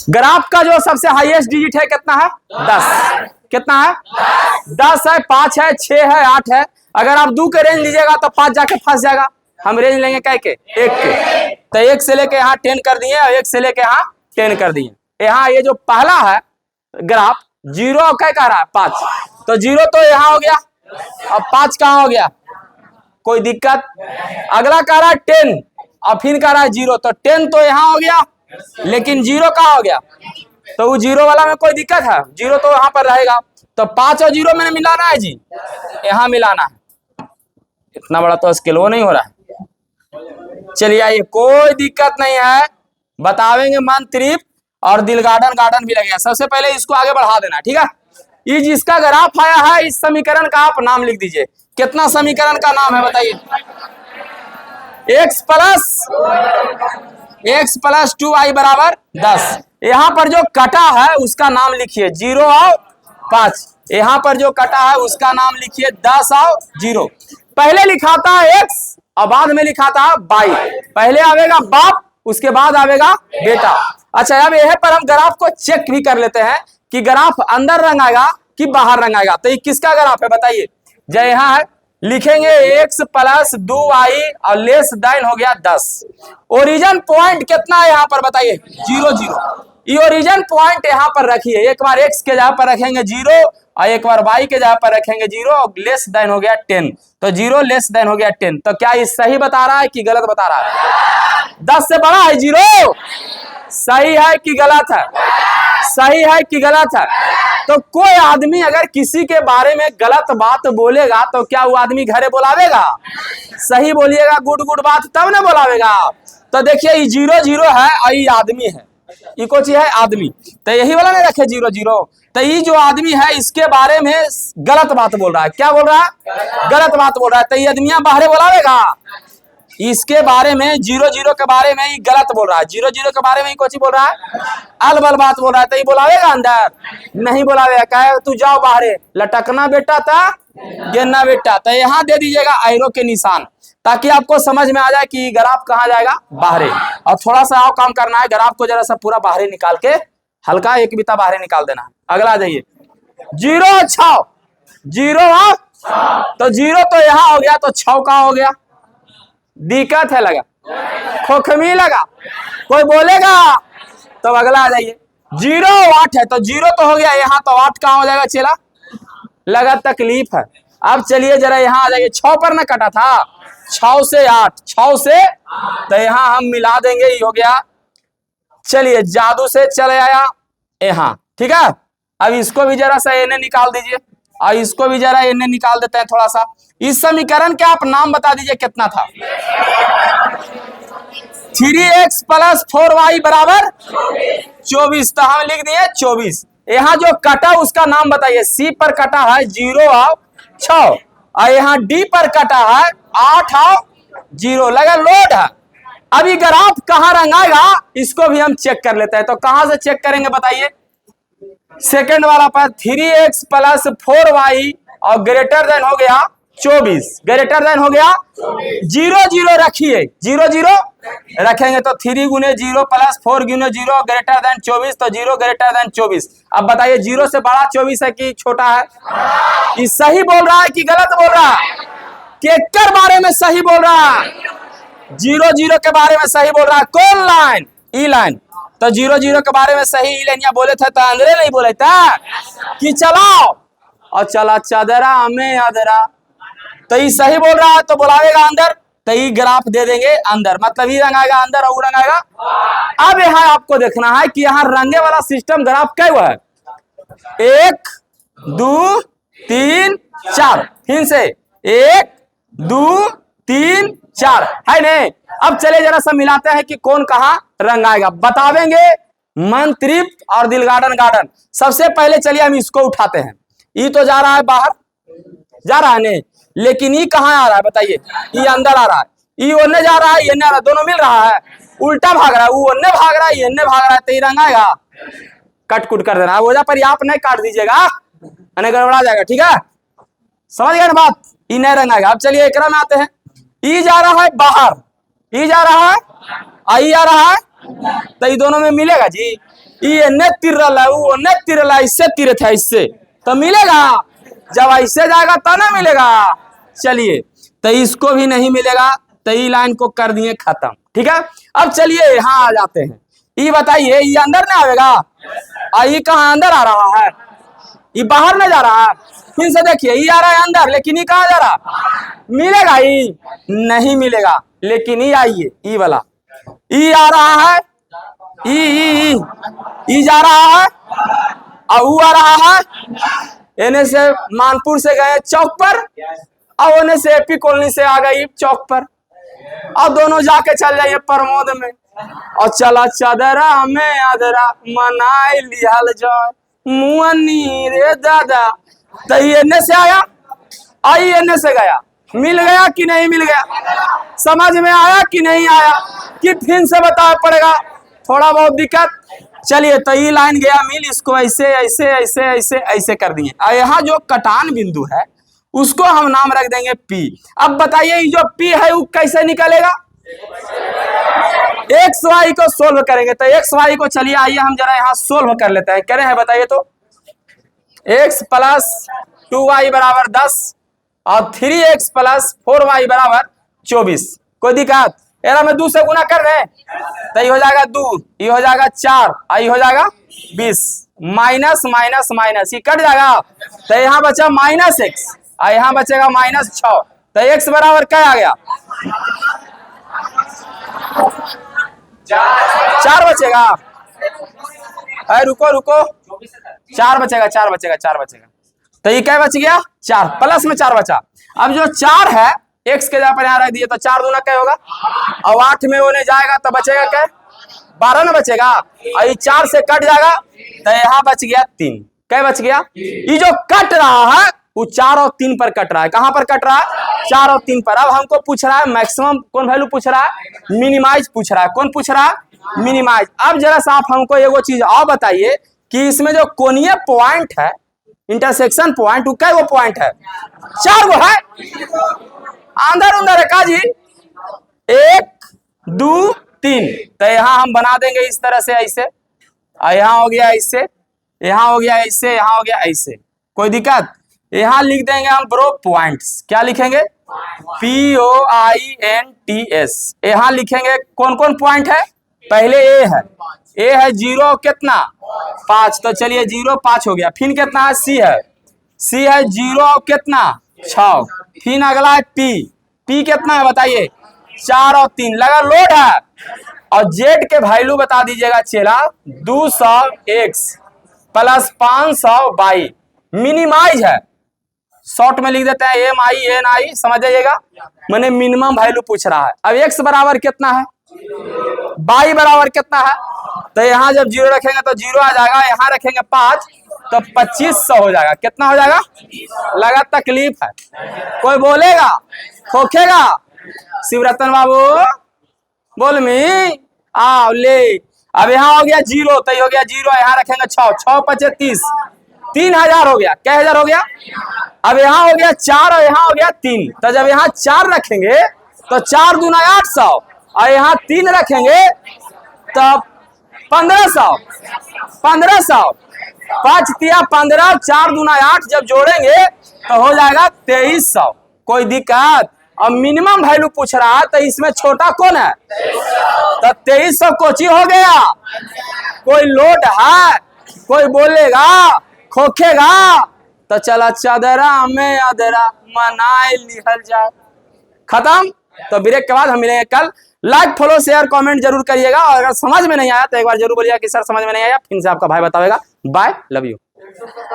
Graph का जो सबसे हाईएस्ट डिजिट है कितना है? 10। कितना है? 10 है, 5 है, 6 है, 8 है। अगर आप 2 के रेंज लीजिएगा तो 5 जाके फंस जाएगा। हम रेंज लेंगे कै के? 1 के। तो 1 से लेके यहाँ 10 कर दिए और 1 से लेके यहाँ 10 कर दिए। यहाँ ये जो पहला है ग्राफ 0 क्या कह रहा है? 5। तो 0 तो यहाँ हो गया, अब 5 कहाँ हो गया? कोई दिक्कत? अगला कह रहा है 10 और फिर कह रहा है 0, तो 10 तो यहाँ हो गया लेकिन 0 कहाँ हो गया? तो वो 0 वाला में कोई दिक्कत है? 0 तो यहाँ पर रहेगा। तो 5 और 0 में मिलाना है जी, यहाँ मिलाना है। इतना बड़ा तो स्केल वो नहीं हो रहा है। चलिए आइए, कोई दिक्कत नहीं है, बतावेंगे मंत्रिप और दिल गार्डन गार्डन भी लगेगा। सबसे पहले इसको आगे बढ़ा देना, ठीक है। ये जिसका ग्राफ आया है इस समीकरण का आप नाम लिख दीजिए। कितना समीकरण का नाम है बताइए? x प्लस 2y बराबर 10। यहाँ पर जो कटा है उसका नाम लिखिए 0 और 5। यहाँ पर जो कटा है उसका नाम लिखिए 10 और 0। पहले लिखा था x और बाद में लिखा था y। पहले आवेगा बाप, उसके बाद आवेगा बेटा। अच्छा, अब यह पर हम ग्राफ को चेक भी कर लेते हैं कि ग्राफ अंदर रंग आएगा कि बाहर रंग आएगा। तो ये किसका ग्राफ है बताइए? जो यहाँ है लिखेंगे x प्लस 2y और लेस देन हो गया 10। ओरिजिन पॉइंट कितना है यहाँ पर बताइए? 0 0। ये ओरिजिन पॉइंट यहाँ पर रखिए। एक बार x के जगह पर रखेंगे 0 और एक बार y के जगह पर रखेंगे 0 और लेस देन हो गया 10। तो 0 लेस देन हो गया 10। तो क्या ये सही बता रहा है कि गलत बता रहा है? 10 से बड़ा है 0? सही है कि गलत है? सही है कि गलत है? तो कोई आदमी अगर किसी के बारे में गलत बात बोलेगा तो क्या वो आदमी घरे बुलावेगा? सही बोलिएगा, गुड गुड बात, तब ना बुलावेगा। तो देखिए ये 0 0 है और ये आदमी है, ये कोची है? आदमी। तो यही वाला नहीं रखे 0 0। तो ये जो आदमी है इसके बारे में गलत बात बोल रहा है। क्या बोल रहा है? गलत बात बोल रहा है। तो ये आदमी बाहर बुलावेगा? इसके बारे में 0 0 के बारे में ये गलत बोल रहा है। 0 0 के बारे में कोची बोल रहा है? अलबल बात बोल रहा है। तो ये बुलावेगा अंदर? नहीं बुलावेगा। कहे तू जाओ बाहरे, लटकना बेटा था गिरना बेटा। तो यहाँ दे दीजिएगा एरो के निशान, ताकि आपको समझ में आ जाए कि ग्राफ कहाँ जाएगा? बाहरे। और थोड़ा सा और काम करना है, ग्राफ को जरा सा पूरा बाहरे निकाल के हल्का एक बीता बाहरे निकाल देना है। अगला जाइए 0 6 0। तो 0 तो यहाँ हो गया, तो 6 कहाँ हो गया? दिक्कत है लगा, खोखमी लगा, कोई बोलेगा? तो अगला आ जाइए 0 8 है, तो 0 तो हो गया यहाँ, तो 8 कहाँ हो जाएगा चेला? लगा तकलीफ है। अब चलिए जरा यहाँ आ जाइए, 6 पर ना कटा था, 6 से 8, 6 से, तो यहाँ हम मिला देंगे, ये हो गया। चलिए जादू से चले आया यहाँ, ठीक है। अब इसको भी जरा सा एने निकाल दीजिए और इसको भी जरा एने निकाल देते हैं थोड़ा सा। इस समीकरण के आप नाम बता दीजिए कितना था? 3x प्लस 4y बराबर 24। तो हम लिख दिए 24। यहाँ जो कटा उसका नाम बताइए। C पर कटा है 0 और 6 और यहाँ D पर कटा है 8 और 0। लगा लोड है। अभी ग्राफ कहाँ रंगाएगा इसको भी हम चेक कर लेते हैं। तो कहां से चेक करेंगे बताइए? सेकंड वाला पर 3x प्लस 4y और ग्रेटर देन हो गया 24, ग्रेटर देन हो गया 0 0 रखिए, 0 0 रखेंगे तो 3 गुने 0 प्लस 4 गुने 0 ग्रेटर देन 24। तो 0 ग्रेटर देन 24। अब बताइए 0 से बड़ा 24 है कि छोटा है? ये सही बोल रहा है कि गलत बोल रहा है? केकर बारे में सही बोल रहा है? 0 0 के बारे में सही बोल रहा है। कौन लाइन? ई लाइन। तो 0 0 के बारे में सही ई लाइन बोले थे तो अंदर नहीं बोले था कि चलाओ और चला चादरा हमें आदरा। तो ये सही बोल रहा है तो बुलावेगा अंदर, तो ये ग्राफ दे देंगे अंदर, मतलब ये रंग आएगा अंदर और रंग आएगा। अब यहाँ आपको देखना है कि यहाँ रंगे वाला सिस्टम ग्राफ क्या हुआ है? 1 2 3 4, फिर से 1 2 3 4 है नहीं। अब चले जरा सा मिलाते हैं कि कौन कहाँ रंग आएगा, बतावेंगे मंत्रिप और दिल गार्डन गार्डन। सबसे पहले चलिए हम इसको उठाते हैं। ये तो जा रहा है बाहर, जा रहा है नहीं, लेकिन ये कहाँ आ रहा है बताइए? ये अंदर आ रहा है, ये ओन्ने जा रहा है, ये आ रहा है, दोनों मिल रहा है, उल्टा भाग रहा है, वो ओन्ने भाग रहा है, ये ओन्ने भाग रहा है। तो ये रंग आएगा? कट कुट कर देना, वजह पर आप नहीं काट दीजिएगा, गड़बड़ा जाएगा, ठीक है? समझ गए ना बात? ये नहीं रंग आएगा। अब चलिए एकरा में आते हैं। ये जा रहा है बाहर, ये जा रहा है, आई आ रहा है, तो ये दोनों में मिलेगा जी? ये एने तिरला वो ओने तिरला, इससे तिरथ है इससे तो मिलेगा, जब ऐसे जाएगा तो ना मिलेगा। चलिए तो इसको भी नहीं मिलेगा, तो ई लाइन को कर दिए खत्म। ठीक है, अब चलिए यहाँ आ जाते हैं। ये बताइए ये अंदर ना आएगा, ये कहाँ अंदर आ रहा है, ये बाहर न जा रहा है। फिर से देखिए ये आ रहा है अंदर, लेकिन ये कहाँ जा रहा, मिलेगा ये नहीं मिलेगा। लेकिन ये आइए ये वाला, ये आ रहा है, ये जा रहा है और वो आ रहा है। एने से मानपुर से गए चौक पर और ओने से एपी कॉलोनी से आ गई चौक पर, और दोनों जाके चल जाइए प्रमोद में, और चला चादरा में आदरा मनाई लिहल जाए मुअनी रे दादा। तो एने से आया, आई एने से गया, मिल गया कि नहीं मिल गया, समझ में आया कि नहीं आया, कि फिर से बताना पड़ेगा, थोड़ा बहुत दिक्कत। चलिए तो ये लाइन गया मिल, इसको ऐसे ऐसे ऐसे ऐसे ऐसे कर दिए। और यहाँ जो कटान बिंदु है उसको हम नाम रख देंगे पी। अब बताइए ये जो पी है वो कैसे निकलेगा, एक्स वाई को सोल्व करेंगे। तो एक्स वाई को चलिए आइए हम जरा यहाँ सोल्व कर लेते हैं। कह रहे हैं बताइए तो x प्लस 2y बराबर 10 और 3x प्लस 4y बराबर 24। कोई दिक्कत, एरा में 2 से गुना कर रहे हैं तो ये हो जाएगा 2, ये हो जाएगा 4 और ये हो जाएगा 20। माइनस माइनस माइनस ये कट जाएगा, तो यहाँ बचा -x और यहाँ बचेगा -6। तो x बराबर क्या आ गया, 4 बचेगा। अरे रुको रुको, 4 बचेगा, 4 बचेगा, 4 बचेगा। तो ये क्या बच गया, 4 प्लस में 4 बचा। अब जो 4 है x के जगह पर यहाँ रख दिए, तो 4 दूना क्या होगा, और 8 में होने जाएगा तो बचेगा क्या, 12 ना बचेगा, और ये 4 से कट जाएगा तो यहाँ बच गया 3। क्या बच गया, ये जो कट रहा है वो 4 और 3 पर कट रहा है। कहां पर कट रहा है, 4 और 3 पर। अब हमको पूछ रहा है मैक्सिमम कौन वैल्यू पूछ रहा है, मिनिमाइज पूछ रहा है। कौन पूछ रहा है, मिनिमाइज। अब जरा सा आप हमको एगो चीज और बताइए कि इसमें जो कोणीय पॉइंट है, इंटरसेक्शन पॉइंट, वो क्या वो पॉइंट है, 4 गो है, अंदर अंदर है का जी, 1 2 3। तो यहाँ हम बना देंगे इस तरह से ऐसे, और यहाँ हो गया ऐसे, यहाँ हो गया ऐसे, यहाँ हो गया ऐसे। कोई दिक्कत, यहाँ लिख देंगे हम ब्रो पॉइंट्स। क्या लिखेंगे, POINTS। यहाँ लिखेंगे कौन कौन पॉइंट है, पहले ए है 0 कितना 5, तो चलिए 0 5 हो गया। फिर कितना है, C है 0 कितना 6। फिर अगला है P कितना है बताइए, 4 और 3 लगा लोड है। और Z के वैल्यू बता दीजिएगा चेला, 200x प्लस 500y मिनिमाइज है, शॉर्ट में लिख देते हैं MINI, समझ जाइएगा, मैंने मिनिमम वैल्यू पूछ रहा है। अब x बराबर कितना है, y बराबर कितना है, तो यहाँ जब 0 रखेंगे तो 0 आ जाएगा, यहाँ रखेंगे 5 तो 2500 हो जाएगा। कितना हो जाएगा, लगा तकलीफ है, कोई बोलेगा खोखेगा, शिवरतन बाबू बोल मी आओ ले। अब यहाँ हो गया 0 तो ये हो गया 0, यहाँ रखेंगे 6 6 5 30, 3000 हो गया। क्या हजार हो गया, अब यहाँ हो गया 4 और यहाँ हो गया 3। तो जब यहाँ 4 रखेंगे तो 4 दूना 800 और यहाँ 3 रखेंगे तो 1500 5 तिया 15, 4 दूना 8 जब जोड़ेंगे तो हो जाएगा 2300। कोई दिक्कत, अब मिनिमम वैल्यू पूछ रहा है तो इसमें छोटा कौन है, तो 2300 कोची हो गया। कोई लोड है, कोई बोलेगा खोखेगा, तो चला चादरा में अदरा मनाए लिहल जाए, खत्म। तो ब्रेक के बाद हम मिलेंगे कल। लाइक फॉलो शेयर कमेंट जरूर करिएगा, और अगर समझ में नहीं आया तो एक बार जरूर बोलिएगा कि सर समझ में नहीं आया, फिर से आपका भाई बताएगा। Bye, love you.